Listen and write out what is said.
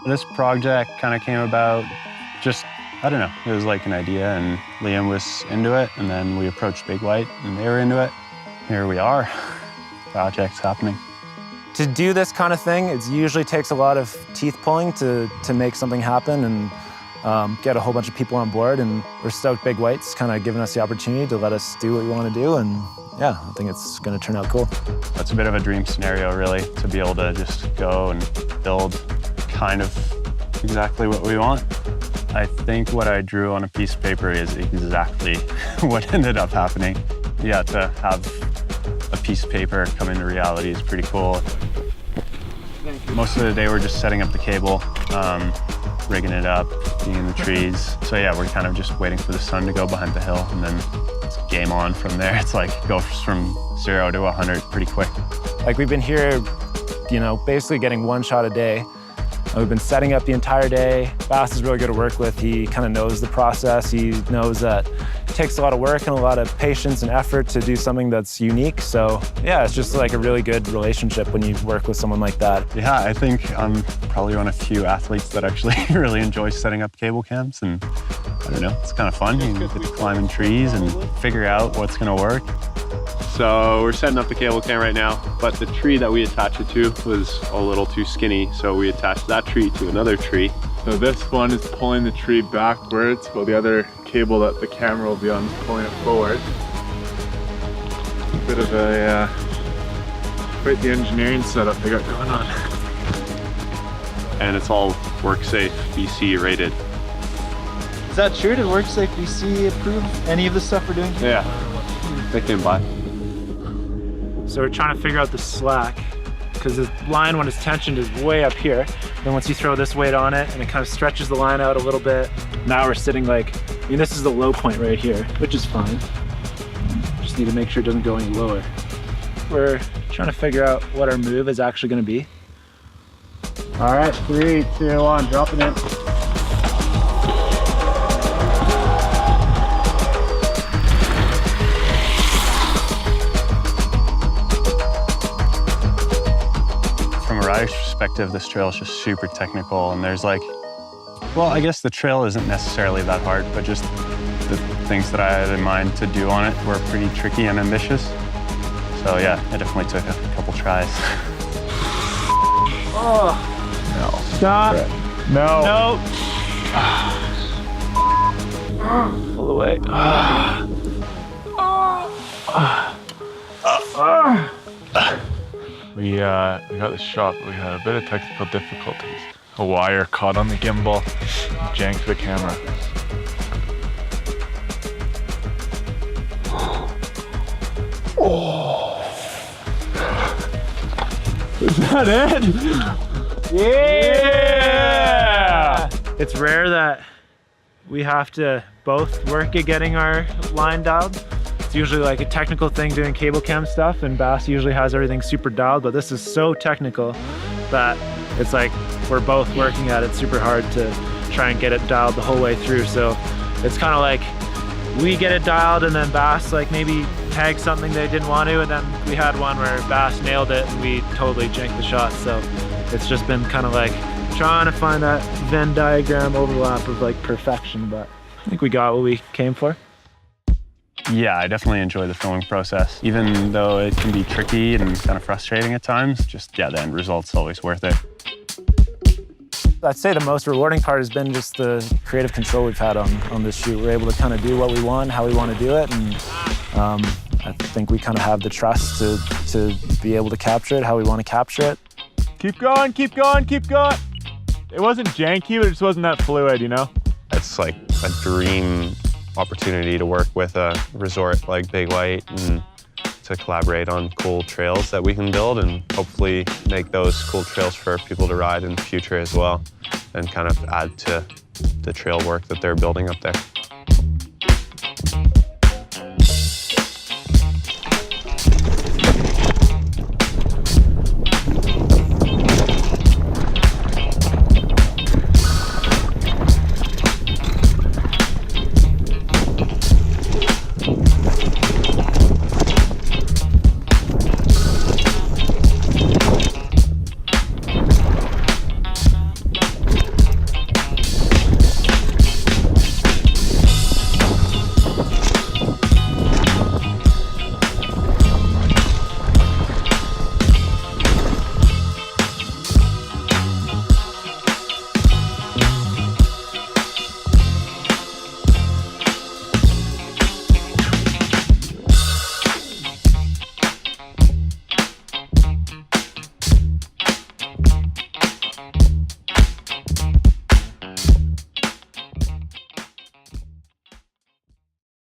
This project kind of came about just, I don't know, it was like an idea and Liam was into it, and then we approached Big White and they were into it. Here we are, project's happening. To do this kind of thing, it usually takes a lot of teeth pulling to make something happen and get a whole bunch of people on board, and we're stoked Big White's kind of giving us the opportunity to let us do what we want to do, and yeah, I think it's going to turn out cool. That's a bit of a dream scenario, really, to be able to just go and build kind of exactly what we want. I think what I drew on a piece of paper is exactly what ended up happening. Yeah, to have a piece of paper come into reality is pretty cool. Most of the day we're just setting up the cable, rigging it up, being in the trees. So yeah, we're kind of just waiting for the sun to go behind the hill, and then it's game on from there. It's like goes from 0 to 100 pretty quick. Like, we've been here, you know, basically getting one shot a day. We've been setting up the entire day. Bass is really good to work with. He kind of knows the process. He knows that it takes a lot of work and a lot of patience and effort to do something that's unique. So yeah, it's just like a really good relationship when you work with someone like that. Yeah, I think I'm probably one of the few athletes that actually really enjoys setting up cable cams, and I don't know, it's kind of fun. You get to climb in trees and figure out what's gonna work. So we're setting up the cable cam right now, but the tree that we attached it to was a little too skinny, so we attached that tree to another tree. So this one is pulling the tree backwards, while the other cable that the camera will be on is pulling it forward. Bit of a quite the engineering setup they got going on. And it's all WorkSafe BC rated. Is that true? Did WorkSafe BC approve any of the stuff we're doing? Yeah, they came by. So we're trying to figure out the slack, because the line, when it's tensioned, is way up here. Then once you throw this weight on it, and it kind of stretches the line out a little bit. Now we're sitting like, I mean, this is the low point right here, which is fine. Just need to make sure it doesn't go any lower. We're trying to figure out what our move is actually going to be. All right, 3, 2, 1, drop it in. From a rider's perspective, this trail is just super technical, and there's like, well, I guess the trail isn't necessarily that hard, but just the things that I had in mind to do on it were pretty tricky and ambitious. So yeah, it definitely took a couple tries. Oh, No. stop. No. No. Pull away. We got the shot, but we had a bit of technical difficulties. A wire caught on the gimbal, janked the camera. Is that it? Yeah! It's rare that we have to both work at getting our line dialed. It's usually like a technical thing doing cable cam stuff, and Bass usually has everything super dialed, but this is so technical that it's like we're both working at it super hard to try and get it dialed the whole way through. So it's kind of like we get it dialed and then Bass like maybe tag something they didn't want to, and then we had one where Bass nailed it and we totally janked the shot. So it's just been kind of like trying to find that Venn diagram overlap of like perfection, but I think we got what we came for. Yeah, I definitely enjoy the filming process. Even though it can be tricky and kind of frustrating at times, just, yeah, the end result's always worth it. I'd say the most rewarding part has been just the creative control we've had on this shoot. We're able to kind of do what we want, how we want to do it, and I think we kind of have the trust to be able to capture it how we want to capture it. Keep going, keep going, keep going. It wasn't janky, but it just wasn't that fluid, you know? It's like a dream opportunity to work with a resort like Big White and to collaborate on cool trails that we can build, and hopefully make those cool trails for people to ride in the future as well, and kind of add to the trail work that they're building up there.